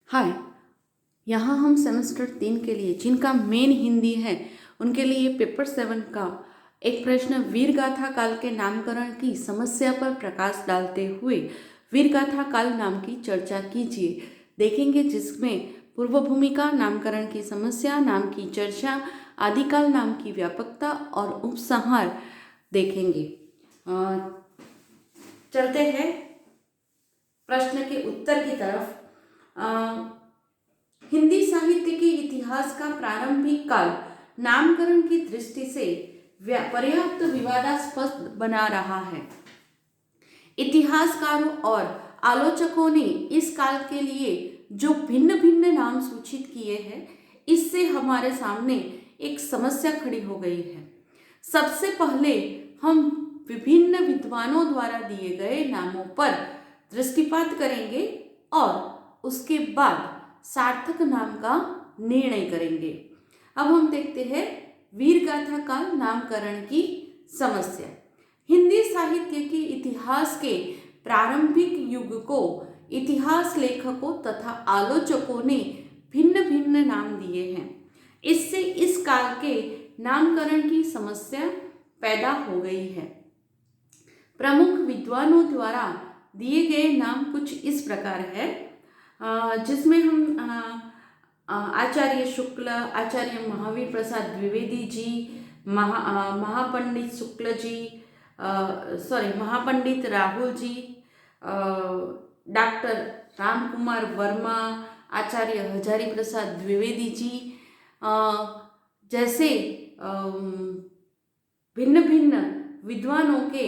हाय। यहाँ हम सेमेस्टर 3 के लिए जिनका मेन हिंदी है उनके लिए पेपर 7 का एक प्रश्न वीरगाथा काल के नामकरण की समस्या पर प्रकाश डालते हुए वीरगाथा काल नाम की चर्चा कीजिए देखेंगे, जिसमें पूर्व भूमिका, नामकरण की समस्या, नाम की चर्चा, आदिकाल नाम की व्यापकता और उपसंहार देखेंगे। चलते हैं प्रश्न के उत्तर की तरफ। हिंदी साहित्य के इतिहास का प्रारंभिक काल नामकरण की दृष्टि से पर्याप्त विवादास्पद बना रहा है। इतिहासकारों और आलोचकों ने इस काल के लिए जो भिन्न भिन्न नाम सूचित किए हैं, इससे हमारे सामने एक समस्या खड़ी हो गई है। सबसे पहले हम विभिन्न विद्वानों द्वारा दिए गए नामों पर दृष्टिपात करेंगे और उसके बाद सार्थक नाम का निर्णय करेंगे। अब हम देखते हैं वीरगाथा काल नामकरण की समस्या। हिंदी साहित्य के इतिहास के प्रारंभिक युग को इतिहास लेखकों तथा आलोचकों ने भिन्न भिन्न नाम दिए हैं। इससे इस काल के नामकरण की समस्या पैदा हो गई है। प्रमुख विद्वानों द्वारा दिए गए नाम कुछ इस प्रकार है, जिसमें हम आचार्य शुक्ल, आचार्य महावीर प्रसाद द्विवेदी जी, महापंडित शुक्ल जी, महापंडित राहुल जी, डॉक्टर रामकुमार वर्मा, आचार्य हजारी प्रसाद द्विवेदी जी जैसे भिन्न भिन्न विद्वानों के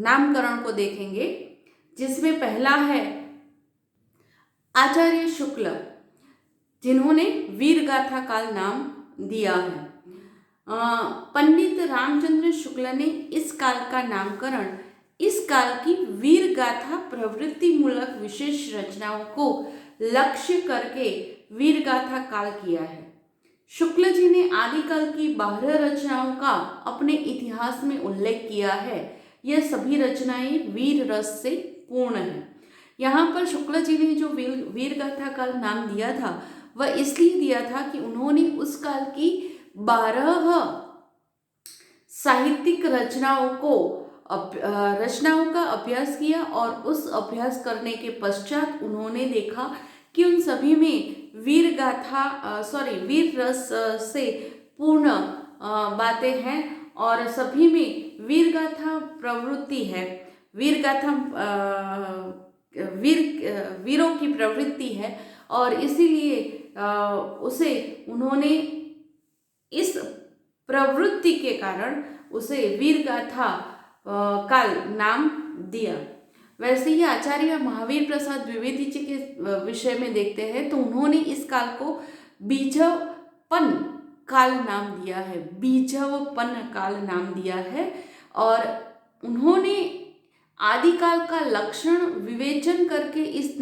नामकरण को देखेंगे, जिसमें पहला है आचार्य शुक्ल, जिन्होंने वीरगाथा काल नाम दिया है। पंडित रामचंद्र शुक्ल ने इस काल का नामकरण इस काल की वीरगाथा प्रवृत्ति मूलक विशेष रचनाओं को लक्ष्य करके वीरगाथा काल किया है। शुक्ल जी ने आदिकाल की 12 रचनाओं का अपने इतिहास में उल्लेख किया है। यह सभी रचनाएं वीर रस से पूर्ण हैं। यहाँ पर शुक्ल जी ने जो वीरगाथा काल नाम दिया था वह इसलिए दिया था कि उन्होंने उस काल की 12 साहित्यिक रचनाओं का अभ्यास किया और उस अभ्यास करने के पश्चात उन्होंने देखा कि उन सभी में वीर रस से पूर्ण बातें हैं और सभी में वीरगाथा प्रवृत्ति है, वीरों की प्रवृत्ति है और इसीलिए उसे उन्होंने इस प्रवृत्ति के कारण उसे वीरगाथा काल नाम दिया। वैसे ही आचार्य महावीर प्रसाद द्विवेदी जी के विषय में देखते हैं तो उन्होंने इस काल को बीजवपन काल नाम दिया है, बीजवपन काल नाम दिया है और उन्होंने आदिकाल का लक्षण विवेचन करके इस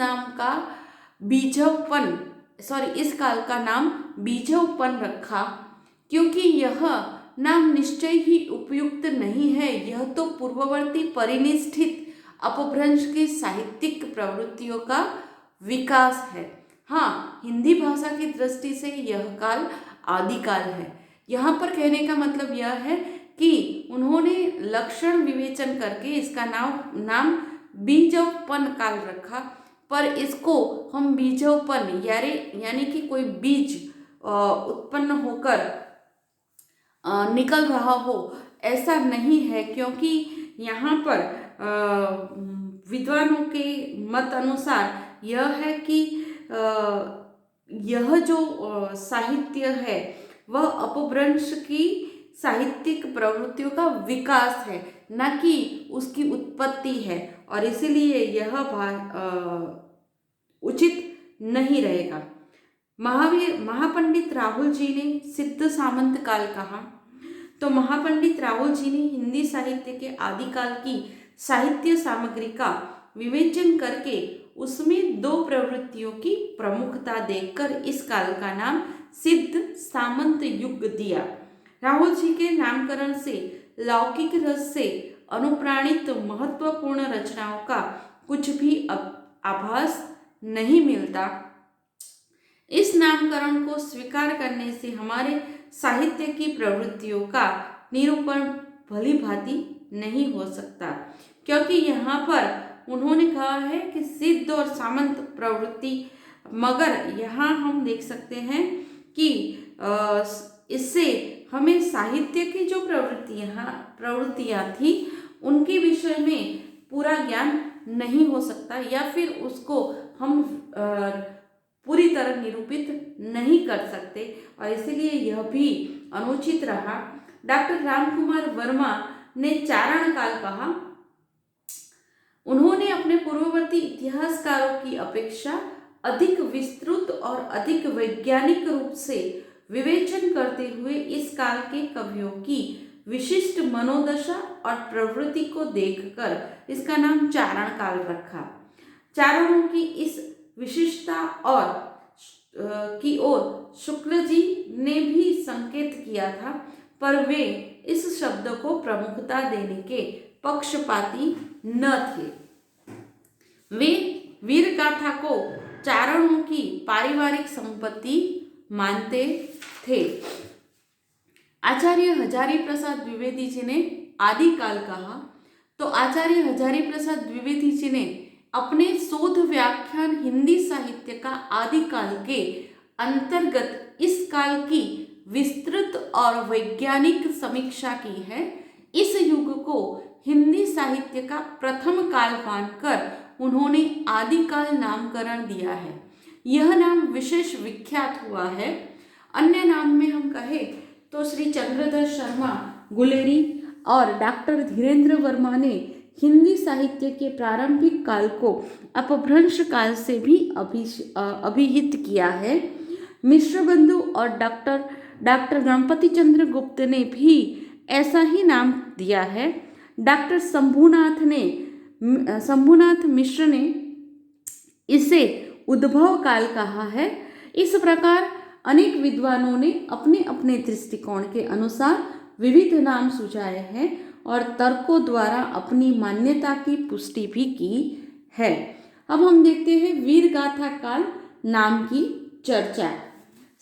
काल का नाम बीजवपन रखा, क्योंकि यह नाम निश्चय ही उपयुक्त नहीं है। यह तो पूर्ववर्ती परिनिष्ठित अपभ्रंश की साहित्यिक प्रवृत्तियों का विकास है। हाँ, हिंदी भाषा की दृष्टि से यह काल आदिकाल है। यहाँ पर कहने का मतलब यह है कि उन्होंने लक्षण विवेचन करके इसका नाम बीजवपन काल रखा, पर इसको हम बीजवपन यानी कि कोई बीज उत्पन्न होकर निकल रहा हो ऐसा नहीं है, क्योंकि यहाँ पर विद्वानों के मत अनुसार यह है कि यह जो साहित्य है वह अपभ्रंश की साहित्यिक प्रवृत्तियों का विकास है, न कि उसकी उत्पत्ति है और इसीलिए यह उचित नहीं रहेगा। महापंडित राहुल जी ने सिद्ध सामंत काल कहा, तो महापंडित राहुल जी ने हिंदी साहित्य के आदिकाल की साहित्य सामग्री का विवेचन करके उसमें 2 प्रवृत्तियों की प्रमुखता देखकर इस काल का नाम सिद्ध सामंत युग दिया। राहुल जी के नामकरण से लौकिक रस से अनुप्राणित महत्वपूर्ण रचनाओं का कुछ भी आभास नहीं मिलता। इस नामकरण को स्वीकार करने से हमारे साहित्य की प्रवृत्तियों का निरूपण भली भांति नहीं हो सकता, क्योंकि यहाँ पर उन्होंने कहा है कि सिद्ध और सामंत प्रवृत्ति, मगर यहाँ हम देख सकते हैं कि इससे हमें साहित्य की जो प्रवृत्तियाँ थी उनके विषय में पूरा ज्ञान नहीं हो सकता, या फिर उसको हम पूरी तरह निरूपित नहीं कर सकते, और इसलिए यह भी अनुचित रहा। डॉक्टर रामकुमार वर्मा ने चारण काल कहा। उन्होंने अपने पूर्ववर्ती इतिहासकारों की अपेक्षा अधिक विस्तृत और अधिक वैज्ञानिक रूप से विवेचन करते हुए इस काल के कवियों की विशिष्ट मनोदशा और प्रवृत्ति को देखकर इसका नाम चारण काल रखा। चारणों की इस विशिष्टता और की ओर शुक्ल जी ने भी संकेत किया था, पर वे इस शब्द को प्रमुखता देने के पक्षपाती न थे। वे वीर गाथा को चारणों की पारिवारिक संपत्ति मानते थे। आचार्य हजारी प्रसाद द्विवेदी जी ने आदिकाल कहा, तो आचार्य हजारी प्रसाद द्विवेदी जी ने अपने शोध व्याख्यान हिंदी साहित्य का आदिकाल के अंतर्गत इस काल की विस्तृत और वैज्ञानिक समीक्षा की है। इस युग को हिंदी साहित्य का प्रथम काल मानकर उन्होंने आदिकाल नामकरण दिया है। यह नाम विशेष विख्यात हुआ है। अन्य नाम में हम कहें तो श्री चंद्रधर शर्मा गुलेरी और डॉक्टर धीरेन्द्र वर्मा ने हिंदी साहित्य के प्रारंभिक काल को अपभ्रंश काल से भी अभिहित किया है। मिश्र बंधु और डॉक्टर गणपति चंद्र गुप्त ने भी ऐसा ही नाम दिया है। डॉक्टर शंभुनाथ मिश्र ने इसे उद्भव काल कहा है। इस प्रकार अनेक विद्वानों ने अपने अपने दृष्टिकोण के अनुसार विविध नाम सुझाए हैं और तर्कों द्वारा अपनी मान्यता की पुष्टि भी की है। अब हम देखते हैं वीर गाथा काल नाम की चर्चा।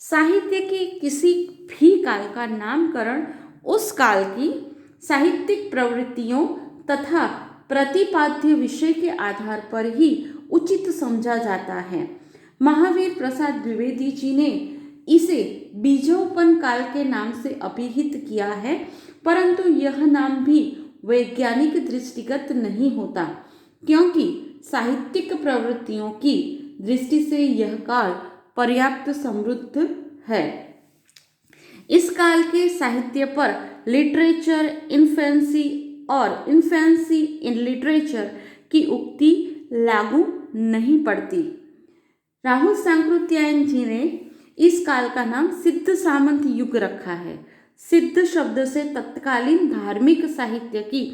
साहित्य के किसी भी काल का नामकरण उस काल की साहित्यिक प्रवृत्तियों तथा प्रतिपाद्य विषय के आधार पर ही उचित समझा जाता है। महावीर प्रसाद द्विवेदी जी ने इसे बीजोपन काल के नाम से अभिहित किया है, परंतु यह नाम भी वैज्ञानिक दृष्टिगत नहीं होता, क्योंकि साहित्यिक प्रवृत्तियों की दृष्टि से यह काल पर्याप्त समृद्ध है। इस काल के साहित्य पर लिटरेचर इन्फेंसी और इन्फेंसी इन लिटरेचर की उक्ति लागू नहीं पड़ती। राहुल सांकृत्यायन जी ने इस काल का नाम सिद्ध सामंत युग रखा है। सिद्ध शब्द से तत्कालीन धार्मिक साहित्य की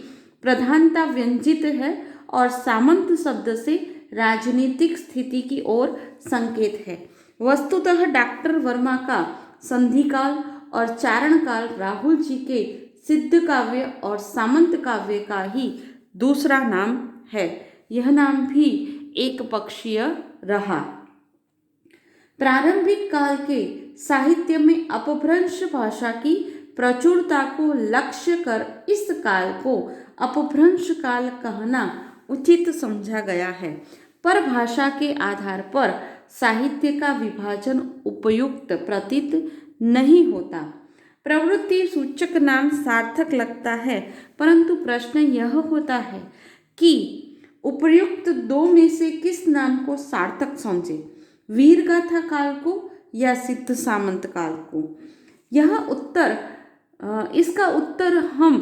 प्रधानता व्यंजित है और सामंत शब्द से राजनीतिक स्थिति की ओर संकेत है। वस्तुतः डॉक्टर वर्मा का संधिकाल और चारण काल राहुल जी के सिद्ध काव्य और सामंत काव्य का ही दूसरा नाम है। यह नाम भी एक पक्षीय रहा। प्रारंभिक काल के साहित्य में अपभ्रंश भाषा की प्रचुरता को लक्ष्य कर इस काल को अपभ्रंश काल कहना उचित समझा गया है, पर भाषा के आधार पर साहित्य का विभाजन उपयुक्त प्रतीत नहीं होता। प्रवृत्ति सूचक नाम सार्थक लगता है, परंतु प्रश्न यह होता है कि उपयुक्त दो में से किस नाम को सार्थक समझे, वीरगाथा काल को या सिद्ध सामंत काल को। इसका उत्तर हम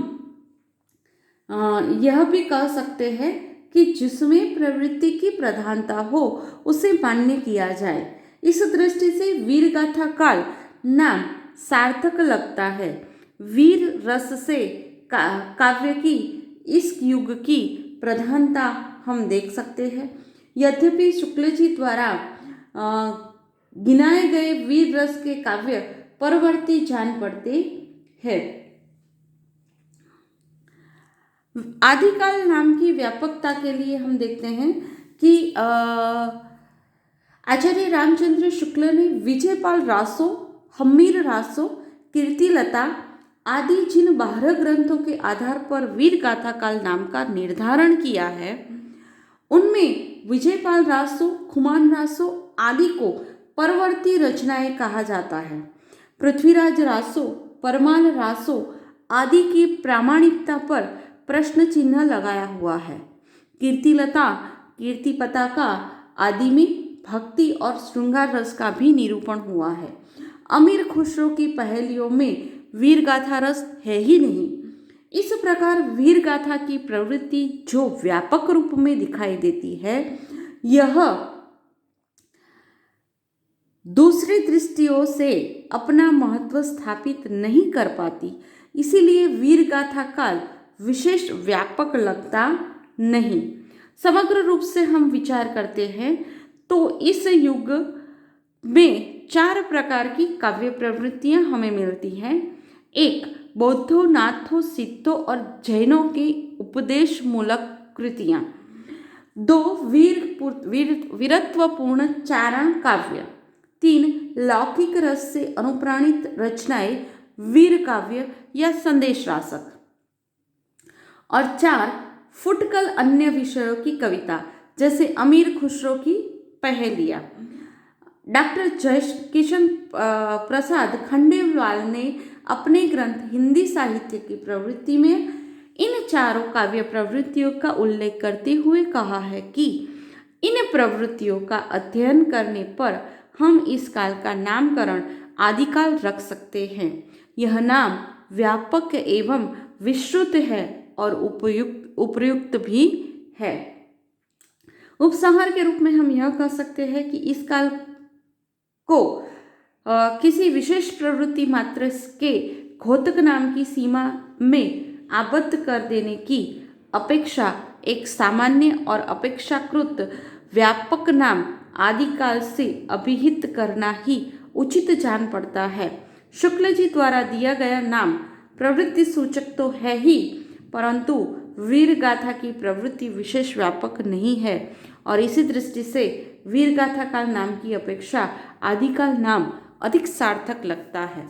यह भी कह सकते हैं कि जिसमें प्रवृत्ति की प्रधानता हो उसे मान्य किया जाए। इस दृष्टि से वीरगाथा काल नाम सार्थक लगता है। वीर रस से काव्य की इस युग की प्रधानता हम देख सकते हैं। यद्यपि शुक्ल जी द्वारा गिनाए गए वीर रस के काव्य परवर्ती जान पड़ते हैं। आदिकाल नाम की व्यापकता के लिए हम देखते हैं कि आचार्य रामचंद्र शुक्ल ने विजयपाल रासो, हम्मीर रासो, कीर्तिलता आदि जिन 12 ग्रंथों के आधार पर वीर गाथा काल नाम का निर्धारण किया है, उनमें विजयपाल रासो, खुमान रासो आदि को परवर्ती रचनाएं कहा जाता है। पृथ्वीराज रासो, परमाल रासो आदि की प्रामाणिकता पर प्रश्न चिन्ह लगाया हुआ है। कीर्तिलता, कीर्ति पताका आदि में भक्ति और श्रृंगार रस का भी निरूपण हुआ है। अमीर खुसरो की पहेलियों में वीर गाथा रस है ही नहीं। इस प्रकार वीर गाथा की प्रवृत्ति जो व्यापक रूप में दिखाई देती है, यह दूसरी दृष्टियों से अपना महत्व स्थापित नहीं कर पाती, इसीलिए वीर गाथा काल विशेष व्यापक लगता नहीं। समग्र रूप से हम विचार करते हैं तो इस युग में 4 प्रकार की काव्य प्रवृत्तियां हमें मिलती हैं। 1. बौद्धों, नाथों, सिद्धों और जैनों की उपदेश मूलक कृतियां। 2. वीरत्वपूर्ण चारण काव्य। 3. लौकिक रस से अनुप्राणित रचनाएं, वीर काव्य या संदेश रासक। और 4. फुटकल अन्य विषयों की कविता, जैसे अमीर खुसरो की पहेलियां। डॉक्टर जयकिशन प्रसाद खंडेलवाल ने अपने ग्रंथ हिंदी साहित्य की प्रवृत्ति में इन 4 काव्य प्रवृत्तियों का उल्लेख करते हुए कहा है कि इन प्रवृत्तियों का अध्ययन करने पर हम इस काल का नामकरण आदिकाल रख सकते हैं। यह नाम व्यापक एवं विस्तृत है और उपयुक्त भी है। उपसंहार के रूप में हम यह कह सकते हैं कि इस काल को किसी विशेष प्रवृत्ति मात्र के घोतक नाम की सीमा में आबद्ध कर देने की अपेक्षा एक सामान्य और अपेक्षाकृत व्यापक नाम आदिकाल से अभिहित करना ही उचित जान पड़ता है। शुक्ल जी द्वारा दिया गया नाम प्रवृत्ति सूचक तो है ही, परंतु वीर गाथा की प्रवृत्ति विशेष व्यापक नहीं है और इसी दृष्टि से वीर गाथा काल नाम की अपेक्षा आदिकाल नाम अधिक सार्थक लगता है।